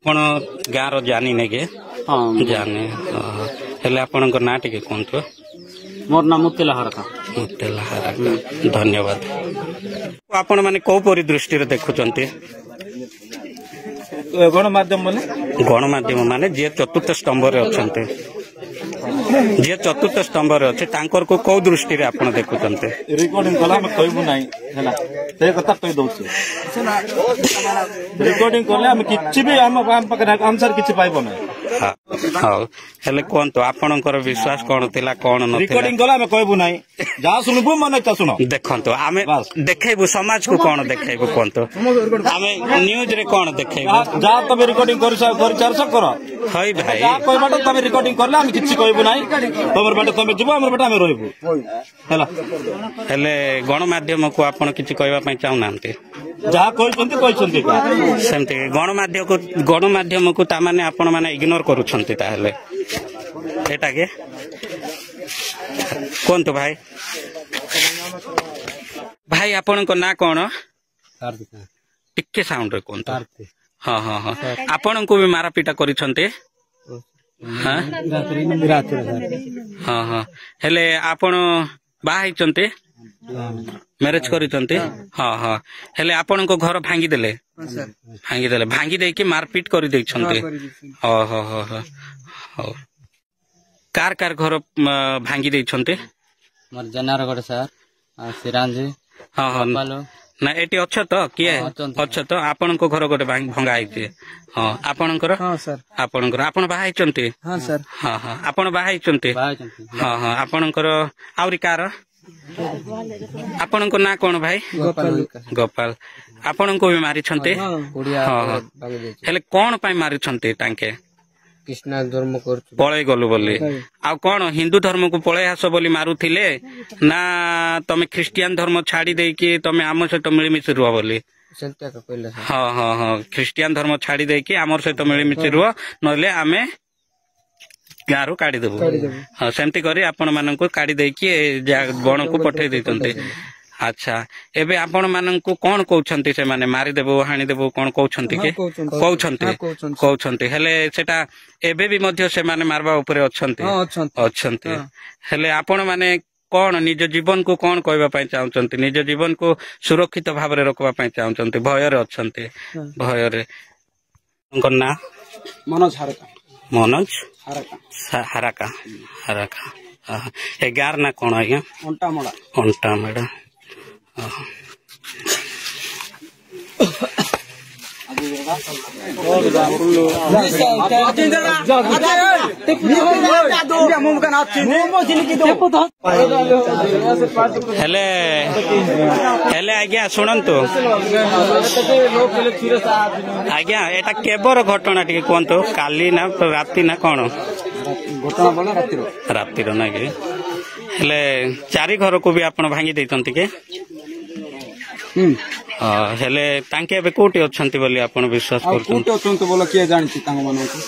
ଆପଣ ଗାଁର ଜାନି ନେକେ ଜାନି ହେଲେ ଆପଣଙ୍କ ନାଁ ଟିକେ କୁହନ୍ତୁ। ମୋର ନାଁ ମୁତିଲା ହରକା। ମୁତିଲା ହରକା, ଧନ୍ୟବାଦ। ଆପଣ ମାନେ କୋଉ ପରି ଦୃଷ୍ଟିରେ ଦେଖୁଛନ୍ତି? ଗଣମାଧ୍ୟମ ମାନେ ଯିଏ ଚତୁର୍ଥ ସ୍ତମ୍ଭରେ ଅଛନ୍ତି, ଯିଏ ଚତୁର୍ଥ ସ୍ତମ୍ଭରେ ଅଛି ତାଙ୍କର କୋଉ ଦୃଷ୍ଟିରେ ଆପଣ ଦେଖୁଛନ୍ତି? ରେକର୍ଡିଂ କଲେ ଆମେ କହିବୁ ନାହିଁ ହେଲା, ସେ କଥା କହିଦଉଛି। ରେକର୍ଡିଂ କଲେ ଆମେ କିଛି ବି ଆମ ପାଖରେ ଆନ୍ସର କିଛି ପାଇବ ନାହିଁ। ହଉ ହେଲେ କୁହନ୍ତୁ ଆପଣଙ୍କର ବିଶ୍ୱାସ କଣ ଥିଲା କଣ ନଥିଲା? ରେକର୍ଡିଂ କଲେ ଆମେ କହିବୁ ନାହିଁ, ଯାହା ଶୁଣିବୁ ମନେ ଇଚ୍ଛା ଶୁଣ। ଦେଖନ୍ତୁ ଆମେ ଦେଖେଇବୁ ସମାଜକୁ କଣ ଦେଖେଇବୁ କୁହନ୍ତୁ? ଆମେ ନ୍ୟୁଜରେ କଣ ଦେଖେଇବୁ? ଯାହା ତମେ ରେକର୍ଡିଂ କରିଚାରିଛ କର। ହଇ ଭାଇ ଯାହା କହିବାଟା ତମେ ରେକର୍ଡିଂ କଲେ ଆମେ କିଛି କହିବୁ ନାହିଁ। ତମର ବାଟେ ତମେ ଯିବ, ଆମର ବାଟେ ଆମେ ରହିବୁ ହେଲା। ହେଲେ ଗଣମାଧ୍ୟମକୁ ଆପଣ କିଛି କହିବା ପାଇଁ ଚାହୁଁନାହାନ୍ତି? ଯାହା କହିଛନ୍ତି ସେମିତି ଗଣମାଧ୍ୟମକୁ ତାମାନେ ଆପଣ ମାନେ ଇଗ୍ନୋର କରୁଛନ୍ତି ତାହେଲେ ଏଟା କି? କୁହନ୍ତୁ ଭାଇ। ଭାଇ ଆପଣଙ୍କ ନାଁ କଣ? ଟିକେ ସାଉଣ୍ଡରେ କୁହନ୍ତୁ। ହଁ ହଁ ହଁ, ଆପଣଙ୍କୁ ବି ମାରପିଟା କରିଛନ୍ତି? ହଁ ହଁ, ହେଲେ ଆପଣ ବାହା ହେଇଛନ୍ତି? ମ୍ୟାରେଜ କରିଛନ୍ତି? ହଁ ହଁ, ହେଲେ ଆପଣଙ୍କ ଘର ଭାଙ୍ଗିଦେଲେ? ଭାଙ୍ଗି ଦେଇକି ମାରପିଟ କରିଦେଇଛନ୍ତି? ହଉ ହଉ ହଉ ହଉ। କାର ଘର ଭାଙ୍ଗି ଦେଇଛନ୍ତି? ମୋର ଜେନାରଗଡ଼ ସାର୍, ସିରାଞ୍ଜି। ହଁ ହଁ, ନା ଏଠି ଅଛ ତ? କିଏ ଅଛ ତ? ଆପଣଙ୍କ ଘର ଗୋଟେ ଭଙ୍ଗା ହେଇଛି? ହଁ, ଆପଣଙ୍କର? ଆପଣ ବାହା ହେଇଛନ୍ତି? ହଁ ହଁ, ଆପଣ ବାହା ହେଇଛନ୍ତି? ହଁ ହଁ, ଆପଣଙ୍କର ଆହୁରି କାର? ଆପଣଙ୍କ ନାଁ କଣ ଭାଇ? ଗୋପାଳ। ଆପଣଙ୍କୁ ବି ମାରିଛନ୍ତି? ହଁ ହଁ, ହେଲେ କଣ ପାଇଁ ମାରିଛନ୍ତି ତାଙ୍କେ? କୃଷ୍ଣ ଧର୍ମ କରୁଛୁ ପଳେଇ ଗଲୁ ବୋଲି। ଆଉ କଣ ହିନ୍ଦୁ ଧର୍ମକୁ ପଳେଇ ଆସ ବୋଲି ମାରୁଥିଲେ ନା ତମେ ଖ୍ରୀଷ୍ଟିଆନ ଧର୍ମ ଛାଡି ଦେଇକି ତମେ ଆମ ସହିତ ମିଳିମିଶି ରୁହ ବୋଲି? ହଁ ହଁ ହଁ, ଖ୍ରୀଷ୍ଟିଆନ ଧର୍ମ ଛାଡି ଦେଇକି ଆମର ସହିତ ମିଳିମିଶି ରୁହ, ନହେଲେ ଆମେ ଗାଁରୁ କାଢିଦେବୁ। ହଁ, ସେମିତି କରି ଆପଣ ମାନଙ୍କୁ କାଢି ଦେଇକି ବଣକୁ ପଠେଇ ଦେଇଛନ୍ତି। ଆଚ୍ଛା, ଏବେ ଆପଣ ମାନଙ୍କୁ କଣ କହୁଛନ୍ତି ସେମାନେ? ମାରିଦେବୁ, ହାଣିଦେବୁ କଣ କହୁଛନ୍ତି କି? କହୁଛନ୍ତି, ହେଲେ ସେଟା ଏବେ ବି ମଧ୍ୟ ସେମାନେ ମାରବା ଉପରେ ଅଛନ୍ତି। ହେଲେ ଆପଣ ମାନେ କଣ ନିଜ ଜୀବନକୁ କଣ କହିବା ପାଇଁ ଚାହୁଁଛନ୍ତି? ନିଜ ଜୀବନକୁ ସୁରକ୍ଷିତ ଭାବରେ ରଖିବା ପାଇଁ ଚାହୁଁଛନ୍ତି? ଭୟରେ ଅଛନ୍ତି? ଭୟରେ। ନାଁ? ମନୋଜ ହାରାକା। ଏ ଗାଁର ନା କଣ ଆଜ୍ଞା? ଅଣ୍ଟାମେଡା। ହେଲେ ଆଜ୍ଞା ଶୁଣନ୍ତୁ ଆଜ୍ଞା, ଏଟା କେବର ଘଟଣା ଟିକେ କୁହନ୍ତୁ? କାଲି ନା ରାତି ନା କଣ? ରାତିର ନା କି? ହେଲେ 4 ଘରକୁ ବି ଆପଣ ଭାଙ୍ଗି ଦେଇଛନ୍ତି କି? ହେଲେ ତାଙ୍କେ ଏବେ କୋଉଠି ଅଛନ୍ତି ବୋଲି ଆପଣ ବିଶ୍ୱାସ କରୁଛନ୍ତି? କୋଉଠି ଅଛନ୍ତି ବୋଲ କିଏ ଜାଣିଛି ତାଙ୍କ ମାନଙ୍କୁ?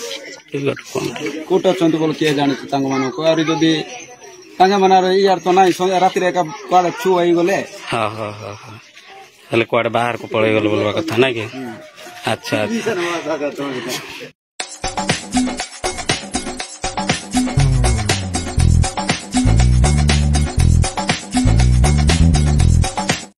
କୋଉଠି ଅଛନ୍ତି ବୋଲ କିଏ ଜାଣିଛି ତାଙ୍କ ମାନଙ୍କୁ? ଆହୁରି ଯଦି ତାଙ୍କ ମାନେ ଇଆର ତ ନାହିଁ, ରାତିରେ ଏକା କୁଆଡେ ଛୁ ହେଇଗଲେ। ହେଲେ କୁଆଡେ ବାହାରକୁ ପଳେଇ ଗଲେ ବୋଲବା କଥା ନାଇଁ କି? ଆଚ୍ଛା।